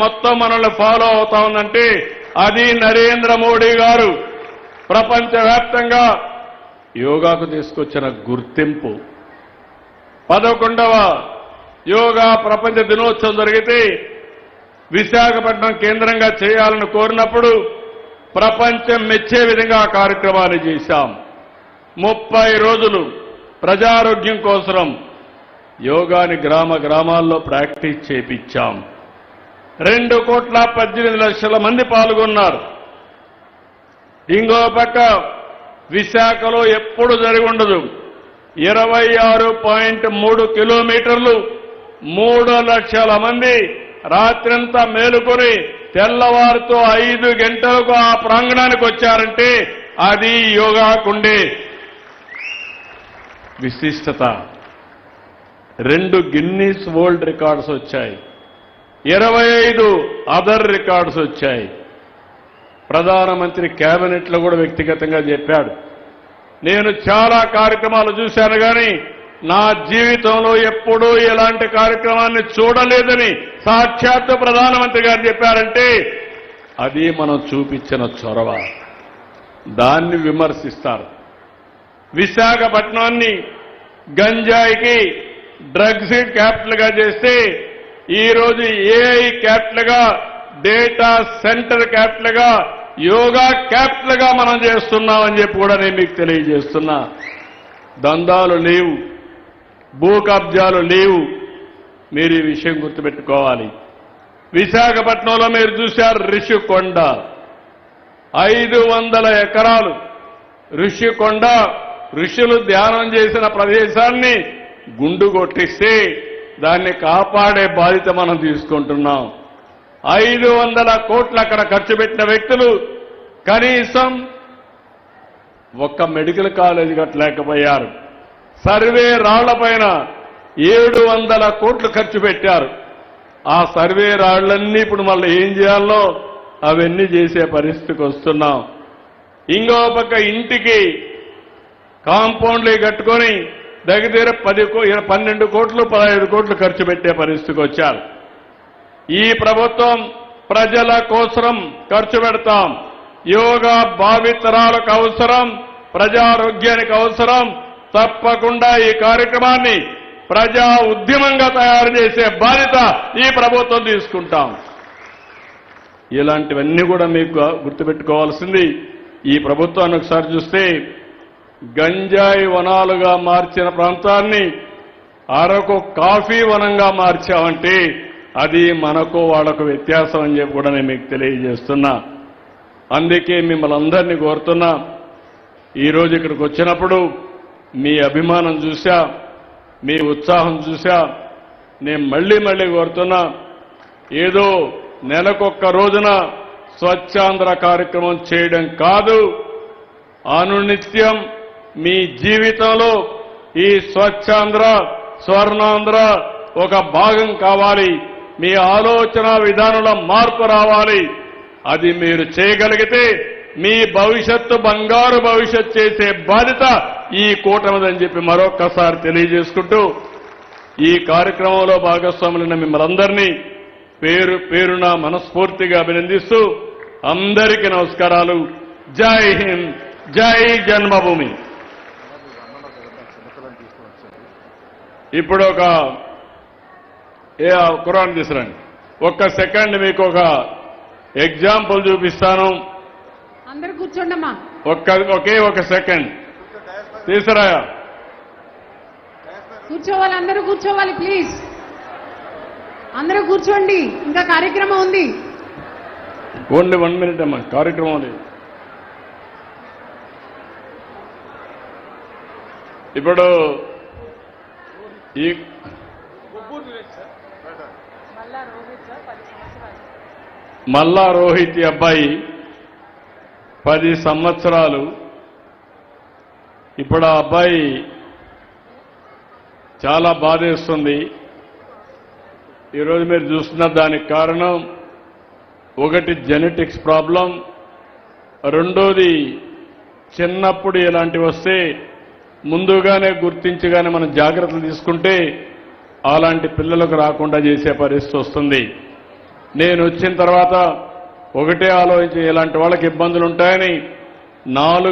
మొత్తం మనల్ని ఫాలో అవుతా ఉందంటే అది నరేంద్ర మోడీ గారు ప్రపంచవ్యాప్తంగా యోగాకు తీసుకొచ్చిన గుర్తింపు. 11వ యోగా ప్రపంచ దినోత్సవం జరిగితే విశాఖపట్నం కేంద్రంగా చేయాలని కోరినప్పుడు ప్రపంచం మెచ్చే విధంగా ఆ కార్యక్రమాన్ని చేశాం. 30 రోజులు ప్రజారోగ్యం కోసం యోగాని గ్రామాల్లో ప్రాక్టీస్ చేపించాం. 2,18,00,000 మంది పాల్గొన్నారు. ఇంకో పక్క విశాఖలో ఎప్పుడు జరిగి ఉండదు 26.3 కిలోమీటర్లు 3 లక్షల మంది రాత్రంతా మేలుకొని తెల్లవారుతో 5 గంటలకు ఆ ప్రాంగణానికి వచ్చారంటే అది యోగాకుండే విశిష్టత. 2 గిన్నీస్ వరల్డ్ రికార్డ్స్ వచ్చాయి, 25 అదర్ రికార్డ్స్ వచ్చాయి. ప్రధానమంత్రి కేబినెట్ లో కూడా వ్యక్తిగతంగా చెప్పాడు, నేను చాలా కార్యక్రమాలు చూశాను కానీ నా జీవితంలో ఎప్పుడూ ఇలాంటి కార్యక్రమాన్ని చూడలేదని సాక్షాత్తు ప్రధానమంత్రి గారు చెప్పారంటే అది మనం చూపించిన చొరవ. దాన్ని విమర్శిస్తారు. విశాఖపట్నాన్ని గంజాయికి డ్రగ్స్ క్యాపిటల్ గా చేస్తే ఈ రోజు ఏఐ క్యాపిటల్ గా, డేటా సెంటర్ క్యాపిటల్ గా, యోగా క్యాపిటల్ గా మనం చేస్తున్నామని చెప్పి కూడా నేను మీకు తెలియజేస్తున్నా. దందాలు లేవు, భూ కబ్జాలు లేవు. మీరు ఈ విషయం గుర్తుపెట్టుకోవాలి. విశాఖపట్నంలో మీరు చూశారు రిషికొండ 500 ఎకరాలు. రిషికొండ ఋషులు ధ్యానం చేసిన ప్రదేశాన్ని గుండు కొట్టిస్తే దాన్ని కాపాడే బాధ్యత మనం తీసుకుంటున్నాం. 500 కోట్లు అక్కడ ఖర్చు పెట్టిన వ్యక్తులు కనీసం ఒక్క మెడికల్ కాలేజీ కట్టలేకపోయారు. సర్వే రాళ్లపైన 700 కోట్లు ఖర్చు పెట్టారు. ఆ సర్వే రాళ్లన్నీ ఇప్పుడు మళ్ళీ ఏం చేయాలో అవన్నీ చేసే పరిస్థితికి వస్తున్నాం. ఇంకో పక్క ఇంటికి కాంపౌండ్లు కట్టుకొని దగ్గర 12 కోట్లు 15 కోట్లు ఖర్చు పెట్టే పరిస్థితికి వచ్చారు. ఈ ప్రభుత్వం ప్రజల కోసం ఖర్చు పెడతాం. యోగా భావితరాలకు అవసరం, ప్రజారోగ్యానికి అవసరం. తప్పకుండా ఈ కార్యక్రమాన్ని ప్రజా ఉద్యమంగా తయారు చేసే బాధ్యత ఈ ప్రభుత్వం తీసుకుంటాం. ఇలాంటివన్నీ కూడా మీకు గుర్తుపెట్టుకోవాల్సింది. ఈ ప్రభుత్వాన్ని ఒకసారి చూస్తే గంజాయి వనాలుగా మార్చిన ప్రాంతాన్ని అరకు కాఫీ వనంగా మార్చామంటే అది మనకు వాళ్లకు వ్యత్యాసం అని చెప్పి కూడా నేను మీకు తెలియజేస్తున్నా. అందుకే మిమ్మల్ని అందరినీ కోరుతున్నా, ఈరోజు ఇక్కడికి వచ్చినప్పుడు మీ అభిమానం చూశా, మీ ఉత్సాహం చూశా. నేను మళ్ళీ కోరుతున్నా, ఏదో నెలకొక్క రోజున స్వచ్ఛాంధ్ర కార్యక్రమం చేయడం కాదు, అనునిత్యం మీ జీవితంలో ఈ స్వచ్ఛాంధ్ర, స్వర్ణాంధ్ర ఒక భాగం కావాలి. మీ ఆలోచన విధానంలో మార్పు రావాలి. అది మీరు చేయగలిగితే మీ భవిష్యత్తు బంగారు భవిష్యత్తు చేసే బాధ్యత ఈ కూటమిదని చెప్పి మరొక్కసారి తెలియజేసుకుంటూ ఈ కార్యక్రమంలో భాగస్వాములైన మిమ్మల్ని అందరినీ పేరు పేరున మనస్ఫూర్తిగా అభినందిస్తూ అందరికీ నమస్కారాలు. జై హింద్, జై జన్మభూమి. ఇప్పుడు ఒక ఖురాన్ తీసుకురండి. ఒక్క సెకండ్ మీకు ఒక ఎగ్జాంపుల్ చూపిస్తాను. అందరూ కూర్చోండమ్మా. ఒకే ఒక సెకండ్ తీసురా. కూర్చోవాలి, అందరూ కూర్చోవాలి ప్లీజ్. అందరూ కూర్చోండి, ఇంకా కార్యక్రమం ఉంది. ఓన్లీ 1 మినిట్ అమ్మా, కార్యక్రమం ఉంది. ఇప్పుడు ఈ మల్లా రోహిత్ అబ్బాయి 10 సంవత్సరాలు. ఇప్పుడు ఆ అబ్బాయి చాలా బాధేస్తుంది. ఈరోజు మీరు చూస్తున్న దానికి కారణం ఒకటి జెనెటిక్స్ ప్రాబ్లం, రెండోది చిన్నప్పుడు ఇలాంటివి వస్తే ముందుగానే గుర్తించగానే మనం జాగ్రత్తలు తీసుకుంటే అలాంటి పిల్లలకు రాకుండా చేసే పరిస్థితి వస్తుంది. నేను వచ్చిన తర్వాత ఒకటే ఆలోచించి ఇలాంటి వాళ్ళకి ఇబ్బందులు ఉంటాయని 4